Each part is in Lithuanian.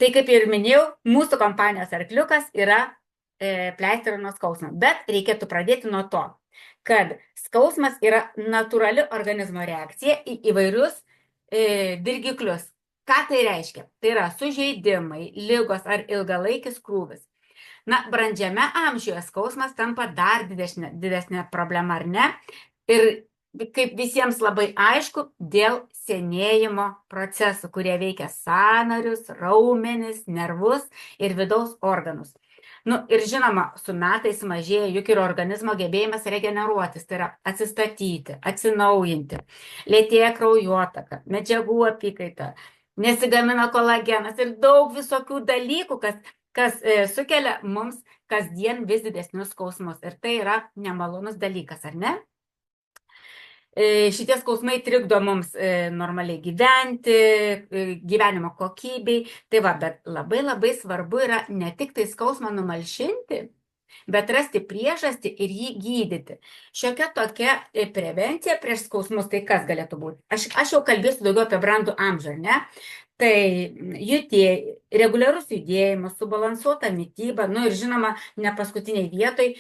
Tai kaip ir minėjau, mūsų kompanijos arkliukas yra pleistrų nuo skausmo. Bet reikėtų pradėti nuo to, kad skausmas yra natūrali organizmo reakcija į įvairius dirgiklius. Ką tai reiškia? Tai yra sužeidimai, ligos ar ilgalaikis krūvis. Na, brandžiame amžiuje skausmas tampa dar didesnė problema, ar ne? Ir kaip visiems labai aišku, dėl senėjimo procesų, kurie veikia sąnarius, raumenis, nervus ir vidaus organus. Nu, ir žinoma, su metais mažėja juk ir organizmo gebėjimas regeneruotis, tai yra atsistatyti, atsinaujinti, lėtėja kraujotaka, medžiagų apykaita, nesigamina kolagenas ir daug visokių dalykų, kas sukelia mums kasdien vis didesnius skausmus. Ir tai yra nemalonus dalykas, ar ne? Šitie skausmai trikdo mums normaliai gyventi, gyvenimo kokybei. Tai va, bet labai svarbu yra ne tik tai skausmą numalšinti, bet rasti priežastį ir jį gydyti. Šiokia tokia prevencija prieš skausmus, tai kas galėtų būti? Aš jau kalbėsiu daugiau apie brandų amžių, ne? Tai reguliarus judėjimas, subalansuota mityba, nu ir žinoma, ne paskutiniai vietoj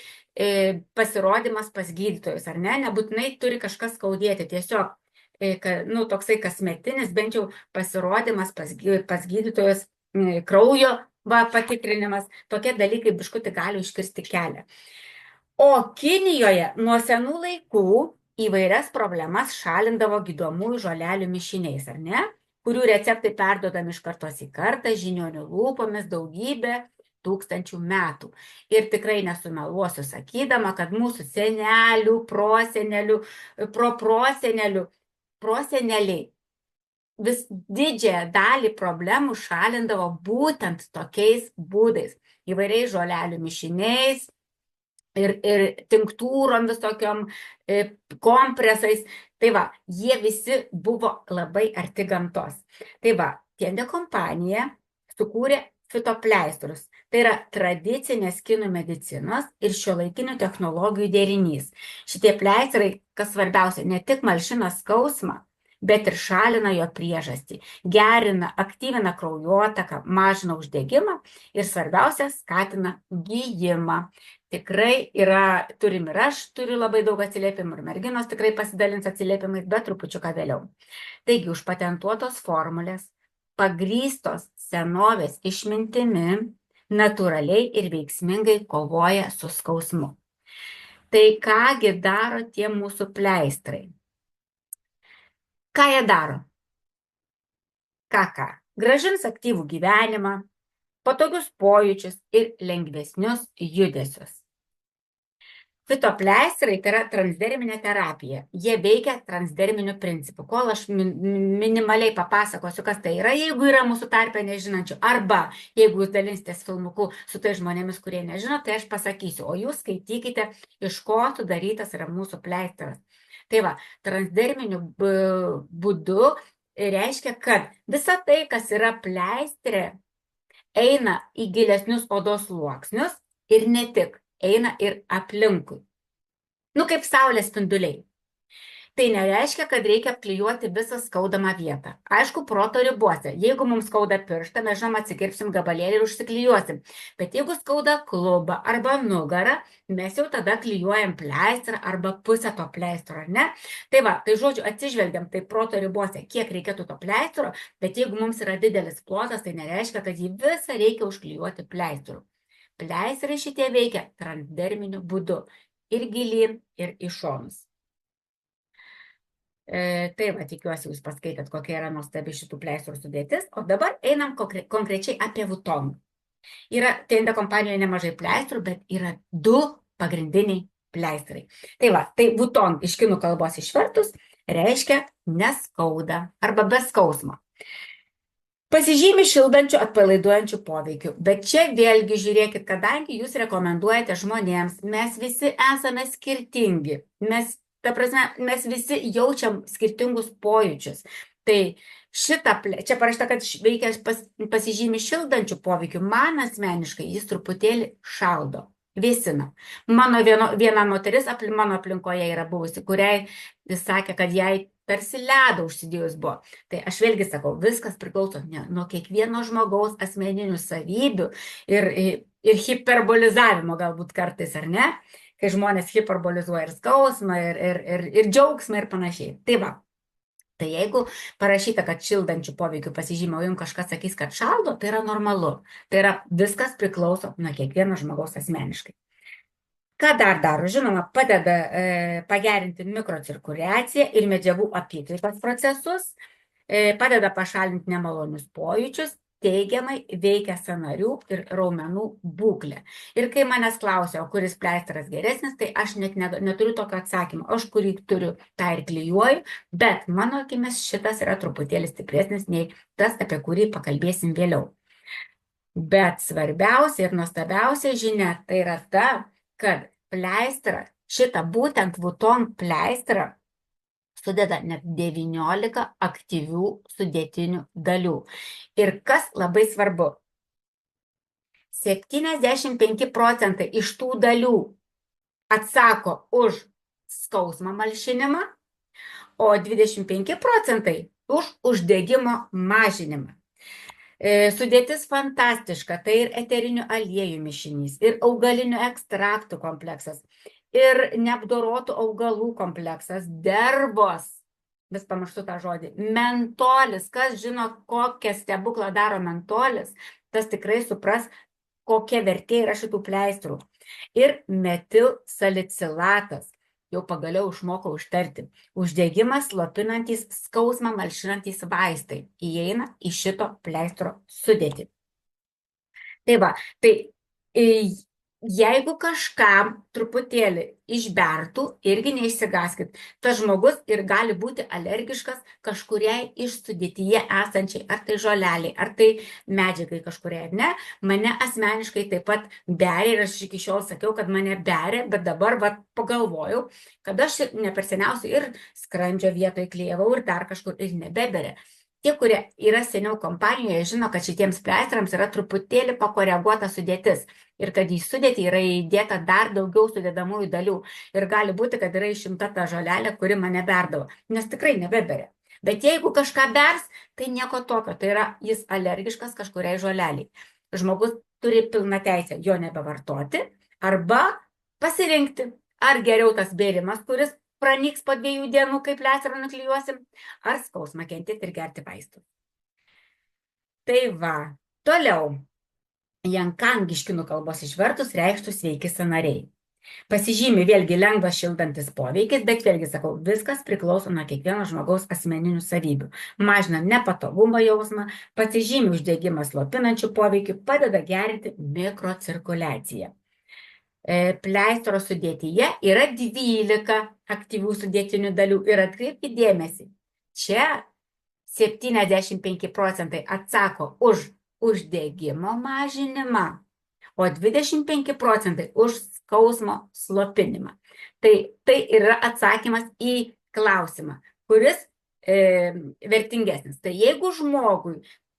pasirodymas pas gydytojus, ar ne? Nebūtinai turi kažkas skaudėti, tiesiog nu, toksai kasmetinis, bent jau pasirodymas pas gydytojus, kraujo patikrinimas, tokie dalykai biškutį gali užkirsti kelią. O Kinijoje nuo senų laikų įvairias problemas šalindavo gydomųjų žolelių mišiniais, ar ne? Kurių receptai perduodami iš kartos į kartą, žinionių lūpomis daugybę tūkstančių metų. Ir tikrai nesumeluosiu sakydama, kad mūsų senelių, prosenelių, proseneliai vis didžiąją dalį problemų šalindavo būtent tokiais būdais, įvairiais žolelių mišiniais ir tinktūrom visokiom, kompresais. Tai va, jie visi buvo labai arti gamtos. Tai va, Tiende kompanija sukūrė fitopleistrus. Tai yra tradicinės kinų medicinos ir šiuolaikinių technologijų derinys. Šitie pleistrai, kas svarbiausia, ne tik malšina skausmą, bet ir šalina jo priežastį, gerina, aktyvina kraujotaką, mažina uždegimą ir svarbiausia, skatina gijimą. Tikrai turim ir aš turiu labai daug atsiliepimų ir merginos tikrai pasidalins atsiliepimais, bet trupučiuką vėliau. Taigi, užpatentuotos formulės, pagrįstos senovės išmintimi, natūraliai ir veiksmingai kovoja su skausmu. Tai kągi daro tie mūsų pleistrai? Ką jie daro? Ką? Grąžins aktyvų gyvenimą, patogius pojūčius ir lengvesnius judesius. Fitopleistrai tai yra transderminė terapija. Jie veikia transderminiu principu. Kol aš minimaliai papasakosiu, kas tai yra, jeigu yra mūsų tarpe nežinančių, arba jeigu jūs dalinsitės filmuku su tai žmonėmis, kurie nežino, tai aš pasakysiu, o jūs skaitykite, iš ko sudarytas yra mūsų pleistras. Tai va, transderminiu būdu reiškia, kad visa tai, kas yra pleistrė, eina į gilesnius odos sluoksnius ir ne tik, eina ir aplinkui. Nu, kaip saulės spinduliai. Tai nereiškia, kad reikia apklijuoti visą skaudamą vietą. Aišku, proto ribose. Jeigu mums skauda pirštą, mes žinoma atsikirpsim gabalėlį ir užsiklijuosim. Bet jeigu skauda klubą arba nugarą, mes jau tada klijuojam pleistrą arba pusę to pleistro, ar ne? Tai va, tai žodžiu, atsižvelgiam tai proto ribose, kiek reikėtų to pleistro, bet jeigu mums yra didelis plotas, tai nereiškia, kad jį visą reikia užklijuoti pleistru. Pleistrai šitie veikia transderminiu būdu ir gilyn, ir į šonus. Tai va, tikiuosi, jūs paskaitėt, kokia yra nuostabi šitų pleistrų sudėtis, o dabar einam konkrečiai apie Wutong. Yra Tiende kompanijoje nemažai pleistrų, bet yra 2 pagrindiniai pleistrai. Tai va, tai Wutong iš kinų kalbos išvertus reiškia neskauda arba be skausmo. Pasižymi šildančių, atpalaiduojančių poveikių, bet čia vėlgi žiūrėkit, kadangi jūs rekomenduojate žmonėms, mes visi esame skirtingi, ta prasme, mes visi jaučiam skirtingus pojūčius. Tai čia parašyta, kad veikia pasižymi šildančių poveikių, man asmeniškai jis truputėlį šaldo. Vėsina. Mano viena moteris mano aplinkoje yra buvusi, kuriai jis sakė, kad jai tarsi ledą užsidėjus buvo. Tai aš vėlgi sakau, viskas priklauso nuo kiekvieno žmogaus asmeninių savybių ir hiperbolizavimo galbūt kartais, ar ne? Kai žmonės hiperbolizuoja ir skausmą, ir džiaugsmą ir panašiai. Tai va. Tai jeigu parašyta, kad šildančių poveikių pasižymė, o jums kažkas sakys, kad šaldo, tai yra normalu. Tai yra viskas priklauso nuo kiekvieno žmogaus asmeniškai. Ką dar daro? Žinoma, padeda pagerinti mikrocirkuliaciją ir medžiagų apykaitos procesus, padeda pašalinti nemalonius pojūčius, teigiamai veikia sąnarių ir raumenų būklę. Ir kai manęs klausia, o kuris pleistras geresnis, tai aš net neturiu tokio atsakymo. Aš kurį turiu, tą ir klijuoju, bet mano akimis šitas yra truputėlį stipresnis nei tas, apie kurį pakalbėsim vėliau. Bet svarbiausia ir nuostabiausia žinia tai yra ta, kad pleistrą, šitą būtent Vuitton pleistrą, sudeda net 19 aktyvių sudėtinių dalių. Ir kas labai svarbu, 75% iš tų dalių atsako už skausmą malšinimą, o 25% už uždegimo mažinimą. Sudėtis fantastiška, tai ir eterinių aliejų mišinys, ir augalinių ekstraktų kompleksas, ir neapdorotų augalų kompleksas, dervos, vis pamirštu tą žodį, mentolis, kas žino, kokią stebuklą daro mentolis, tas tikrai supras, kokia vertė yra šitų pleistrų. Ir metilsalicilatas, jau pagaliau išmokau ištarti, uždegimą slopinantys, skausmą malšinantys vaistai įeina į šito pleistro sudėtį. Tai va, tai jeigu kažkam truputėlį išbertų, irgi neišsigaskit, tas žmogus ir gali būti alergiškas kažkuriai iš sudėtyje esančiai, ar tai žoleliai, ar tai medžiagai kažkuriai, ar ne. Mane asmeniškai taip pat beria ir aš iki šiol sakiau, kad mane beria, bet dabar pagalvojau, kad aš ne per seniausiai ir skrandžio vietoje klijavau ir dar kažkur ir nebeberia. Tie, kurie yra seniau kompanijoje, žino, kad šitiems pleistrams yra truputėlį pakoreguota sudėtis ir kad į sudėtį yra įdėta dar daugiau sudedamųjų dalių. Ir gali būti, kad yra išimta ta žolelė, kuri mane berdavo, nes tikrai nebeberia. Bet jeigu kažką bers, tai nieko tokio, tai yra jis alergiškas kažkuriai žoleliai. Žmogus turi pilną teisę jo nebevartoti arba pasirinkti, ar geriau tas bėrimas, kuris pranyks po 2 dienų, kai pleistrą nuklijuosim, ar skausmą kentėti ir gerti vaistus. Tai va, toliau. Jankang iš kinų kalbos išvertus reikštų sveiki sąnariai. Pasižymi vėlgi lengvas šildantis poveikis, bet vėlgi sakau, viskas priklauso nuo kiekvieno žmogaus asmeninių savybių. Mažina nepatogumo jausmą, pasižymi uždegimą slopinančių poveikių, padeda gerinti mikrocirkuliaciją. Pleistro sudėtyje yra 12 aktyvių sudėtinių dalių ir atkreipkite dėmesį, čia 75% atsako už uždegimo mažinimą, o 25% už skausmo slopinimą. Tai yra atsakymas į klausimą, kuris vertingesnis. Tai jeigu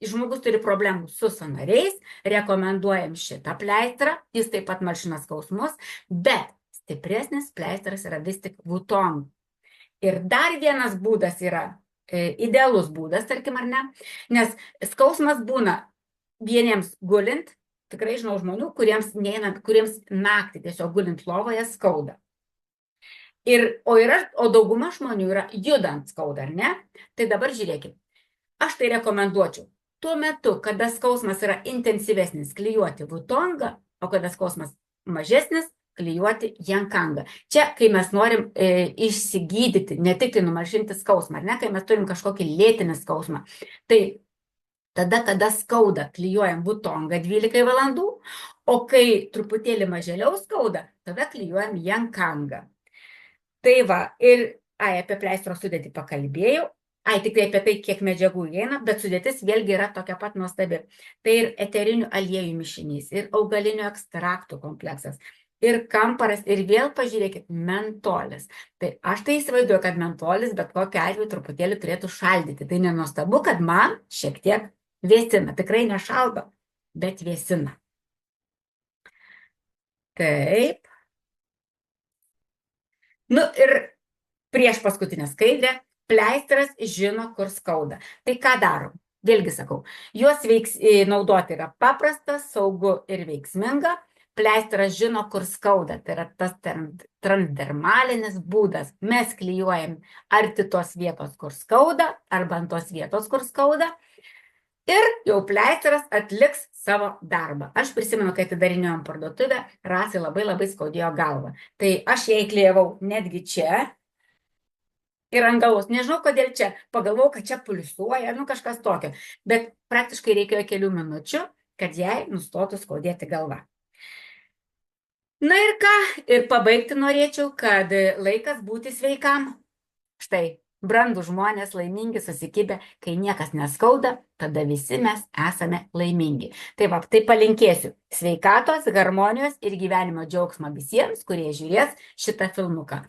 žmogus turi problemų su sąnariais, rekomenduojam šitą pleistrą, jis taip pat malšina skausmus, bet stipresnis pleistras yra vis tik Vuitton. Ir dar vienas būdas yra, idealus būdas, tarkim, ar ne, nes skausmas būna vieniems gulint, tikrai žinau žmonių, kuriems naktį tiesiog gulint lovoje skauda. O dauguma žmonių yra judant skauda, ar ne? Tai dabar žiūrėkit, aš tai rekomenduočiau. Tuo metu, kada skausmas yra intensyvesnis, klijuoti Vuittongą, o kada skausmas mažesnis, klijuoti Jankangą. Čia, kai mes norim išsigydyti, ne tik tai numalšinti skausmą, ar ne, kai mes turim kažkokį lėtinį skausmą, tai tada, kada skauda, klijuojam Vuittongą 12 valandų, o kai truputėlį mažėliau skauda, tada klijuojam Jankangą. Tai va, ir apie pleistro sudėtį pakalbėjau, tik tai apie tai, kiek medžiagų įeina, bet sudėtis vėlgi yra tokia pat nuostabi. Tai ir eterinių aliejų mišinys, ir augalinių ekstraktų kompleksas, ir kamparas, ir vėl pažiūrėkit, mentolis. Tai aš tai įsivaizduoju, kad mentolis bet kokiu atveju truputėlį turėtų šaldyti. Tai nenuostabu, kad man šiek tiek vėsina. Tikrai nešaldo, bet vėsina. Taip. Nu ir prieš paskutinę skaidrę, pleistras žino, kur skauda. Tai ką darom? Vėlgi sakau, juos naudoti yra paprasta, saugu ir veiksminga. Pleistras žino, kur skauda. Tai yra tas transdermalinis būdas. Mes klijuojam arti tos vietos, kur skauda, arba ant tos vietos, kur skauda. Ir jau pleistras atliks savo darbą. Aš prisimenu, kai atidarinėjom parduotuvę, Rasai labai skaudėjo galvą. Tai aš jai klijavau netgi čia ir ant galvos. Nežinau, kodėl čia. Pagalvojau, kad čia pulsuoja, kažkas tokio. Bet praktiškai reikėjo kelių minučių, kad jai nustotų skaudėti galva. Na ir ką? Ir pabaigti norėčiau, kad laikas būti sveikam. Štai. Brandų žmonės laimingi susikibę, kai niekas neskauda, tada visi mes esame laimingi. Tai palinkėsiu sveikatos, harmonijos ir gyvenimo džiaugsmo visiems, kurie žiūrės šitą filmuką.